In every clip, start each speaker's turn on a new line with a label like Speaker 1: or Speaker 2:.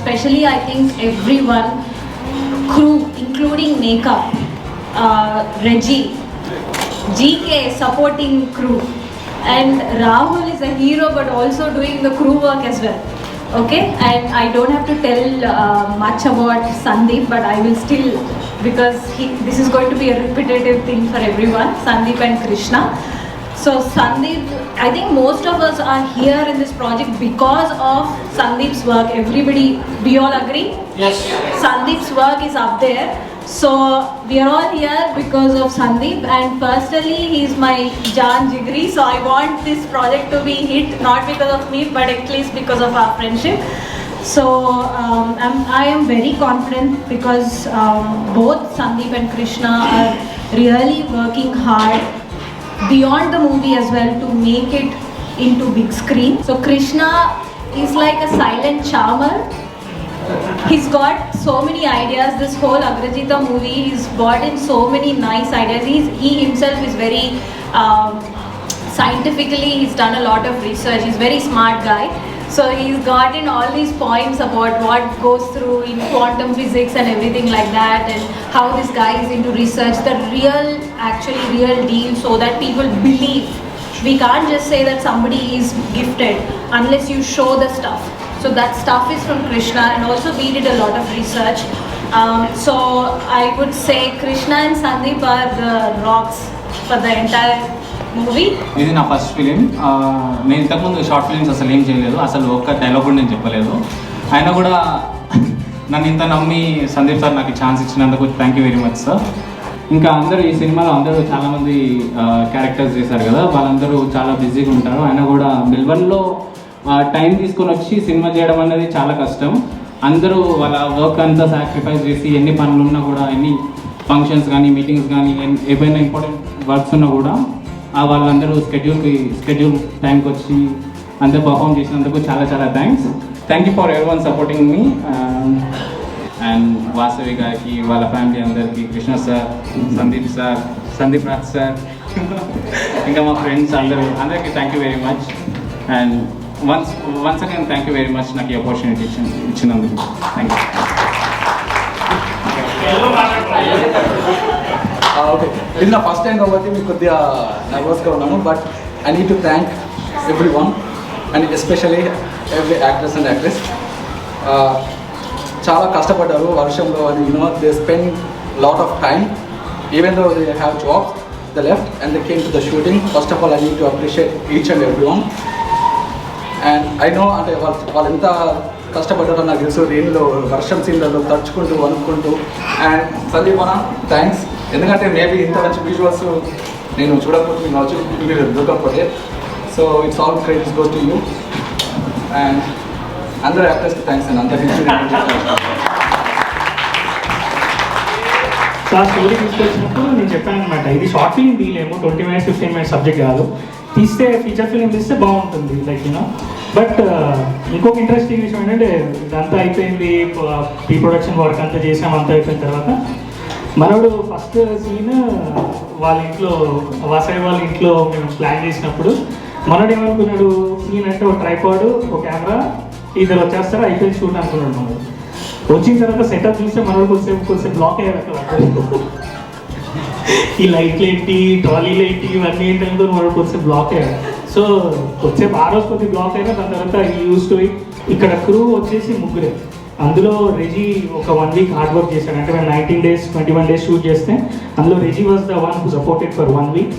Speaker 1: especially I think everyone, crew, including makeup, Reggie, GK supporting crew, and Rahul is a hero but also doing the crew work as well. Okay, and I don't have to tell much about Sandeep, but I will still, because this is going to be a repetitive thing for everyone, Sandeep and Krishna. So Sandeep, I think most of us are here in this project because of Sandeep's work. Everybody, we all agree?
Speaker 2: Yes.
Speaker 1: Sandeep's work is up there. So we are all here because of Sandeep, and personally he's my Jaan Jigri, so I want this project to be hit, not because of me but at least because of our friendship. So I am very confident because both Sandeep and Krishna are really working hard beyond the movie as well to make it into big screen. So Krishna is like a silent charmer. He's got so many ideas. This whole Agrajita movie, he's brought in so many nice ideas. He himself is very scientifically, he's done a lot of research. He's a very smart guy. So he's got in all these points about what goes through in quantum physics and everything like that, and how this guy is into research, the real deal, so that people believe. We can't just say that somebody is gifted unless you show the stuff. So that stuff is from Krishna, and also we did a lot of research. So I would say Krishna and Sandeep are the rocks for the entire movie.
Speaker 3: ఇది నా first film. నేను ఇంతకుముందు short films అసలు ఏం చేయలేదు, అసలు ఒక్క dialogue కూడా నేను చెప్పలేదు. అయినా కూడా నన్ను ఇంత నమ్మి సందీప్ సార్ నాకు ఛాన్స్ ఇచ్చినందుకు thank you very much sir. ఇంకా అందరూ ఈ సినిమాలో అందరూ చాలామంది క్యారెక్టర్స్ చేశారు కదా, వాళ్ళందరూ చాలా బిజీగా ఉంటారు. అయినా కూడా మెల్బర్న్లో టైం తీసుకొని వచ్చి సినిమా చేయడం అనేది చాలా కష్టం. అందరూ వాళ్ళ వర్క్ అంతా సాక్రిఫైస్ చేసి ఎన్ని పనులు ఉన్నా కూడా, ఎన్ని ఫంక్షన్స్ కానీ మీటింగ్స్ కానీ ఏవైనా ఇంపార్టెంట్ వర్క్స్ ఉన్నా కూడా వాళ్ళందరూ స్కెడ్యూల్ టైంకి వచ్చి అందరూ పర్ఫామ్ చేసినందుకు చాలా చాలా thanks. Thank you for every one supporting me. And Vasavi గారికి, వాళ్ళ ఫ్యామిలీ అందరికీ, కృష్ణ సార్, సందీప్ రాజ్ సార్, ఇంకా మా ఫ్రెండ్స్ అందరికీ thank you very much. And once again thank you very much నాకు ఈ ఆపర్చునిటీ ఇచ్చినందుకు. Thank you.
Speaker 4: ఓకే, ఇది నా ఫస్ట్ టైం కాబట్టి మీకు కొద్దిగా నర్వస్గా ఉన్నాను, but I need to thank every one and especially every actors and actress. చాలా కష్టపడ్డారు వర్షంలో, అని they spend lot of time even though they have jobs, they left and they came to the shooting. First of all I need to appreciate each and every one. And I know అంటే వాళ్ళు ఎంత కష్టపడ్డారో నాకు తెలుసు, రెయిన్లో, వర్షం సీన్లలో తడుచుకుంటూ వణుక్కుంటూ. And Sandeep అన్న thanks, ఎందుకంటే maybe ఇంత మంచి విజువల్స్ నేను చూడకపోతే మీరు దొరకకపోతే. So it's all credits goes to you. And అందరు యాక్టర్స్కి థ్యాంక్స్ అండి, అందరికీ.
Speaker 2: ఆ స్టోరీ తీసుకొచ్చినప్పుడు నేను చెప్పాను అనమాట, ఇది షార్ట్ ఫిల్మ్ తీయలేము, 20 minutes 15 minutes సబ్జెక్ట్ కాదు, తీస్తే ఫీచర్ ఫిల్మ్ తీస్తే బాగుంటుంది లైక్ యూనో. బట్ ఇంకొక ఇంట్రెస్టింగ్ విషయం ఏంటంటే, ఇదంతా అయిపోయింది, ప్రీ ప్రొడక్షన్ వర్క్ అంతా చేసాం, అంతా అయిపోయిన తర్వాత మనోడు ఫస్ట్ సీన్ వాళ్ళ ఇంట్లో, వాసవి వాళ్ళ ఇంట్లో మేము ప్లాన్ చేసినప్పుడు మనోడు ఏమనుకున్నాడు, సీన్ అంటే ఒక ట్రైపాడ్, ఒక కెమెరా, ఇద్దరు వచ్చేస్తారు, అయిపోయింది షూట్ అనుకున్నాడు. మనోడు వచ్చిన తర్వాత సెటప్ చూస్తే మనోడు కొంచెం బ్లాక్ అయ్యారు అక్కడ. ఈ లైట్లు ఏంటి, ట్రాలీలు ఏంటి, ఇవన్నీ ఏంటంటే మనోడు కొంచెం బ్లాక్ అయ్యారు. సో వచ్చేపు ఆ రోజు కొద్దిగా బ్లాక్ అయినా, దాని తర్వాత యూస్ టు ఇట్. ఇక్కడ క్రూ వచ్చేసి ముగ్గురే, అందులో రెజీ ఒక 1 week హార్డ్ వర్క్ చేశాడు. అంటే మేము 19 days 21 days షూట్ చేస్తే అందులో Reji was the one who supported for 1 week.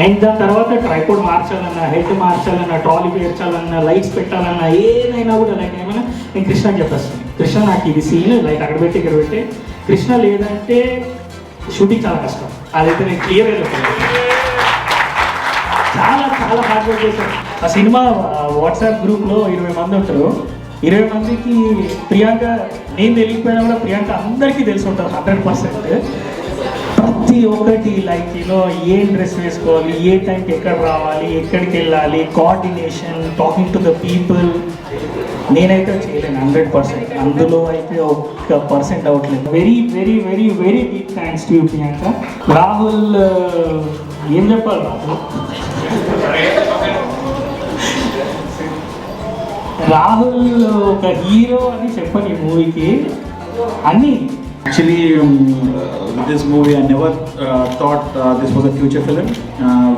Speaker 2: And దాని తర్వాత ట్రైపోడ్ మార్చాలన్నా, హెడ్ మార్చాలన్నా, ట్రాలీ పేర్చాలన్నా, లైట్స్ పెట్టాలన్నా, ఏదైనా కూడా లైక్ ఏమైనా నేను కృష్ణకి చెప్పేస్తాను, కృష్ణ నాకు ఇది సీన్ లైట్ అక్కడ పెట్టి ఇక్కడ పెట్టి, కృష్ణ లేదంటే షూటింగ్ చాలా కష్టం. అదైతే నేను క్లియర్ అయిపోయాను. చాలా చాలా హార్డ్ వర్క్ చేశాను. ఆ సినిమా వాట్సాప్ గ్రూప్లో 20 మంది ఉంటారు. 20 మందికి ప్రియాంక, నేను తెలియకపోయినా కూడా ప్రియాంక అందరికీ తెలిసి ఉంటుంది 100%. ప్రతి ఒక్కటి లైక్ యూనో ఏం డ్రెస్ వేసుకోవాలి, ఏ టైంకి ఎక్కడ రావాలి, ఎక్కడికి వెళ్ళాలి, coordination, talking to the people, నేనైతే చేయలేను 100%. అందులో అయితే 1% అవ్వట్లేదు. Very very very very big thanks to you Priyanka. Rahul ఏం చెప్పాలి రాహుల్, రాహుల్ ఒక హీరో అని చెప్పని ఈ మూవీకి అన్నీ.
Speaker 5: Actually, with this movie, I never thought this was a future film.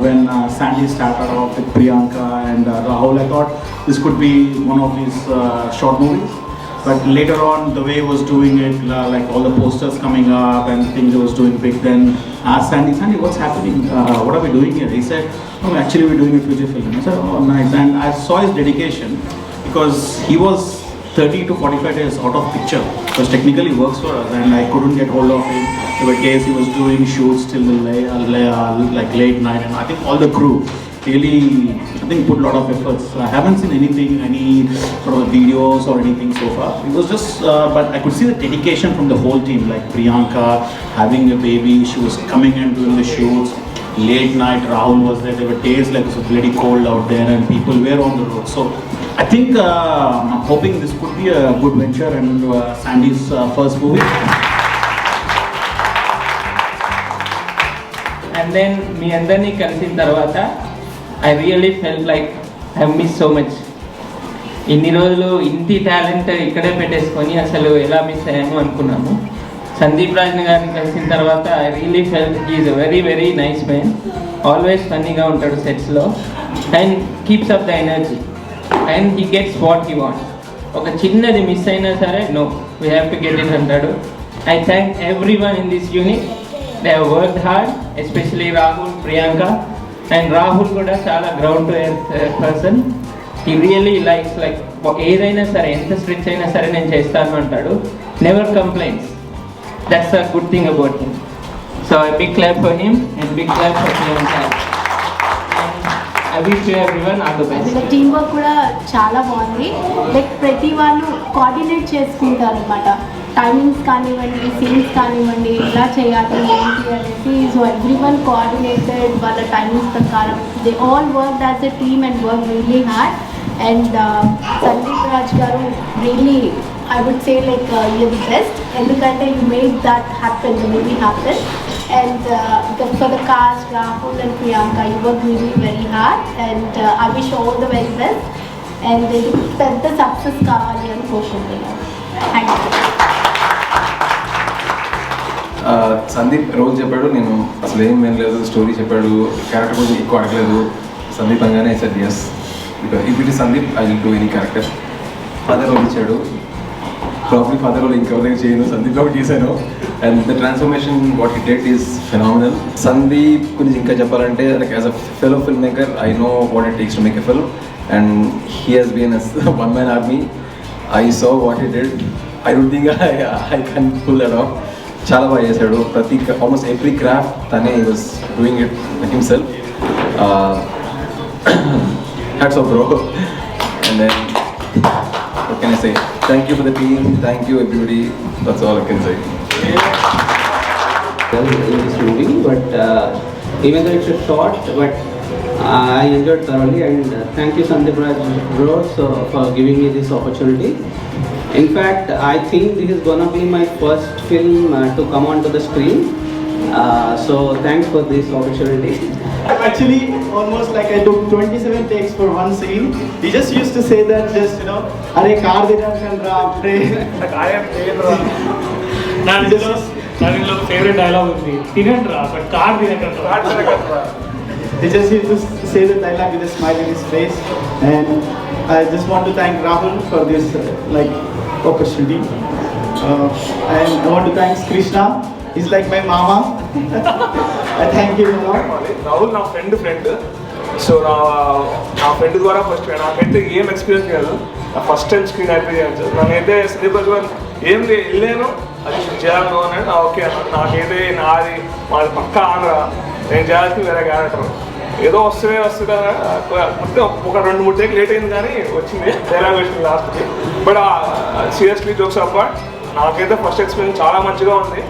Speaker 5: When Sandy started off with Priyanka and Rahul, I thought this could be one of his short movies. But later on, the way he was doing it, like all the posters coming up and things he was doing big, then asked Sandy, what's happening? What are we doing here? He said, no, actually we're doing a future film. I said, oh, nice. And I saw his dedication because he was 30 to 45 days out of picture because technically works for us and I couldn't get hold of him. There were days he was doing shoots till the late night, and I think all the crew really, I think, put a lot of efforts. I haven't seen anything, any sort of videos or anything so far. It was just, but I could see the dedication from the whole team, like Priyanka having a baby, she was coming and doing the shoots. Late night, Rahul was there. There were days like it was bloody cold out there and people were on the road. So I think I'm hoping this could be a good venture and Sandy's first movie.
Speaker 6: And then మీ అందరినీ కలిసిన తర్వాత I really felt like I miss so much. ఇన్ని రోజులు ఇంటి talent ఇక్కడే పెట్టేసుకొని అసలు ఎలా మిస్ అయ్యాము అనుకున్నాము. సందీప్ రాజన్ గారిని కలిసిన తర్వాత I really felt is a very very nice man. Always ఫన్నీగా ఉంటాడు సెట్స్లో and keeps up the energy and he gets what he want. ఒక చిన్నది మిస్ అయినా సరే no we have to get it అంటాడు. I thank everyone in this unit. They have worked hard, especially Rahul, Priyanka. And Rahul కూడా చాలా ground to earth person. He really likes like ఏదైనా సరే ఎంత స్ట్రిక్ట్ అయినా సరే నేను చేస్తాను అంటాడు. Never complaints. That's a good thing about him. So I big clap for him and big clap for Priyanka. I wish you everyone all the best.
Speaker 7: Team work కూడా చాలా బాగుంది. లైక్ ప్రతి వాళ్ళు కోఆర్డినేట్ చేసుకుంటారు అనమాట. టైమింగ్స్ కానివ్వండి, సీన్స్ కానివ్వండి, ఇలా చేయాలి ఏంటి అనేసి. సో ఎవ్రీ వన్ కోఆర్డినేటెడ్ వాళ్ళ టైమింగ్స్ ప్రకారం. They all work as a team and work really hard. And Sandeep Raj గారు really I would say like you're the best. ఎందుకంటే you made that happen, the movie happen. And for the cast, Rahul and Priyanka, you worked really very hard. And I wish you all the very best. And ఇది పెద్ద success కావాలి అని కోరుకుంటున్నాను. Thank you.
Speaker 8: Sandeep role చెప్పాడు, నేను అసలు ఏం వినలేదు. స్టోరీ చెప్పాడు, క్యారెక్టర్ గురించి ఎక్కువ అడగలేదు. సందీప్ అనగానే sir yes, because if it is Sandeep I will do any character. Father role ఇచ్చాడు, ప్రాబ్లీ ఫాదర్ రోల్ ఇంకెవరైనా చేయను, సందీప్ కాబట్టి చేశాను. And the transformation what he did is phenomenal. Sandeep గురించి ఇంకా చెప్పాలంటే like as a fellow film maker I know what it takes to make a film and he has been a one man army. I saw what he did. I don't think I can pull that off. చాలా బాగా చేశాడు. ప్రతి almost every craft తనే he was doing it himself. Hats off bro. And then what can I say? Thank you for the team. Thank you everybody. That's all I can say.
Speaker 9: In this movie, but even though it's a short, but I enjoyed thoroughly, and thank you Sandeep Raj bro for giving me this opportunity. In fact, I think this is gonna be my first film to come onto the screen. So thanks for this opportunity.
Speaker 10: Actually, almost like I took 27 takes for one scene. He just used to say that, just you know, "Arey car dina kandra apne." Like I am Pedro.
Speaker 2: నా ఇంట్లో favourite dialogue ఉంది, తినండ్రా but car తినకండ్రా.
Speaker 10: He just used to say the dialogue with a smile in his face. And I just want to thank Rahul for this like opportunity. And I want to thank Krishna. He's like my mama. I thank him a lot.
Speaker 11: Rahul నా friend so నా friend ద్వారా first నాకైతే ఏం experience లేదు. నా first time screen experience. నాకైతే సందీప్ రాజ్ ఏం వెళ్ళాను అది చేయాలను అన్నాడు. ఓకే అన్నాడు. నాకైతే నాది మాది పక్క ఆంధ్ర, నేను చేయాల్సింది వేరే క్యారెక్టర్. ఏదో వస్తుంది మొత్తం ఒక 2-3 టేక్ లేట్ అయింది కానీ వచ్చింది, డైలాగ్ వచ్చింది లాస్ట్కి. బట్ సీరియస్లీ జోక్స్ అపార్ట్ నాకైతే ఫస్ట్ ఎక్స్పీరియన్స్ చాలా మంచిగా ఉంది.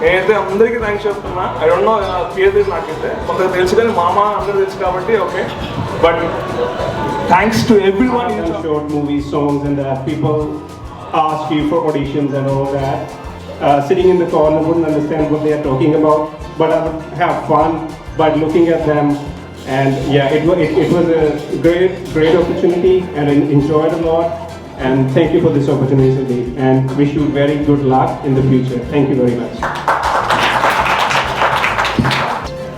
Speaker 11: నేనైతే అందరికీ థ్యాంక్స్ చెప్తున్నా. ఐ డోంట్ నో క్లియర్ చేసి నాకైతే కొందరు తెలుసు కానీ మామ అందరూ తెలుసు కాబట్టి okay. But thanks to every one.
Speaker 12: Short movie songs and that people ask you for auditions and all that. Sitting in the corner wouldn't understand what they are talking about, but I would have fun by looking at them. And yeah, it was a great opportunity and I enjoyed a lot. And thank you for this opportunity, Sandeep. And wish you very good luck in the future. Thank you very much.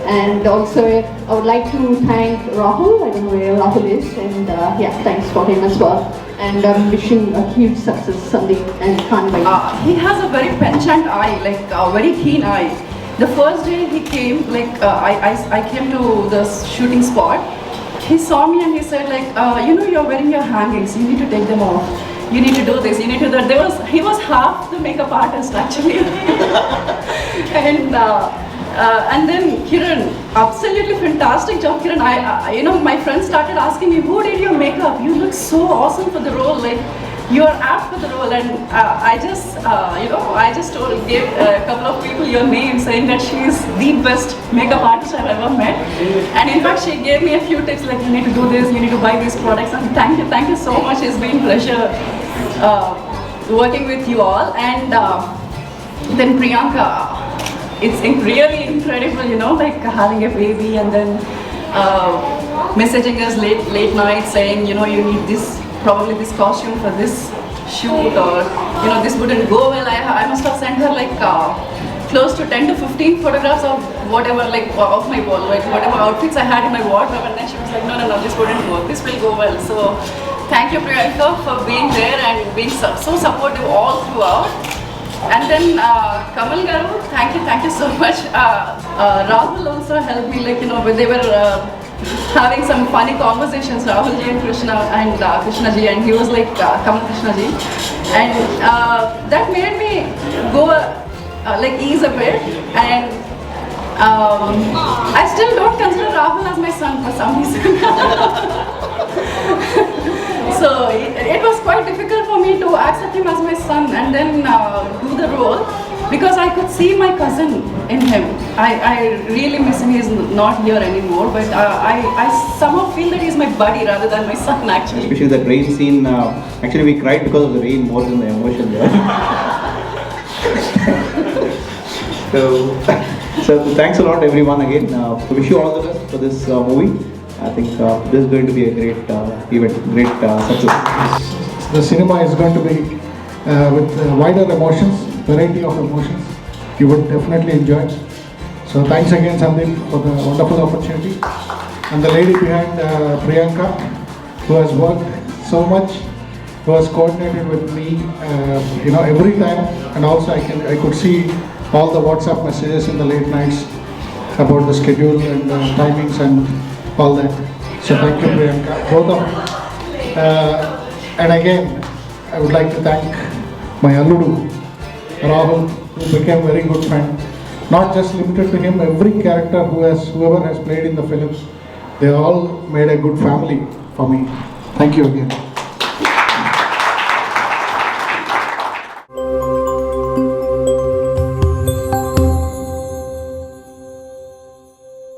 Speaker 13: And also, I would like to thank Rahul. I don't know where Rahul is, and yeah, thanks for him as well. And I'm wishing a huge success, Sandeep, and can't wait.
Speaker 14: He has a very penchant eye, like a very keen eye. The first day he came, like I came to the shooting spot. He saw me and he said, like, you know, you're wearing your hangings. You need to take them off. You need to do this. You need to do that. He was half the makeup artist actually, and then Kiran, absolutely fantastic job, Kiran. You know, my friends started asking me, who did your makeup? You look so awesome for the role. Like, you are apt for the role. And I just gave a couple of people your name, saying that she is the best makeup artist I've ever met. And in fact, she gave me a few tips, like, you need to do this, you need to buy these products. And thank you so much. It's been a pleasure working with you all. And then Priyanka. It's really incredible, you know, like having a baby and then messaging us late night saying, you know, you need this, probably this costume for this shoot, or, you know, this wouldn't go well. I must have sent her like close to 10 to 15 photographs of whatever, like of my wall, like whatever outfits I had in my wardrobe, and then she was like, no, this wouldn't work, this will go well. So thank you, Priyanka, for being there and being so supportive all throughout. And then Kamal Garu, thank you so much. Rahul also helped me, like, you know, when they were having some funny conversations, Rahul ji and Krishna ji, and he was like Kamal Krishna ji, and that made me go like ease a bit. And I still don't consider Rahul as my son for some reason. So it was quite difficult for me to accept him as my son and then do the role, because I could see my cousin in him. I really miss him. He's not here anymore, but I somehow feel that he's my buddy rather than my son, actually.
Speaker 15: Especially that rain scene. Actually, we cried because of the rain more than the emotion there. So thanks a lot, everyone, again. Wish you all the best for this movie. I think this is going to be a great event, great success.
Speaker 16: The cinema is going to be with wider emotions, variety of emotions. You would definitely enjoy. So thanks again, Sandeep, for the wonderful opportunity. And the lady behind, Priyanka, who has worked so much, who has coordinated with me, you know, every time. And also I could see all the WhatsApp messages in the late nights about the schedule and timings and all that. So thank you, Priyanka, both of you. And again, I would like to thank my Alludu, Rahul, who became a very good friend. Not just limited to him, every character whoever has played in the film, they all made a good family for me. Thank you again.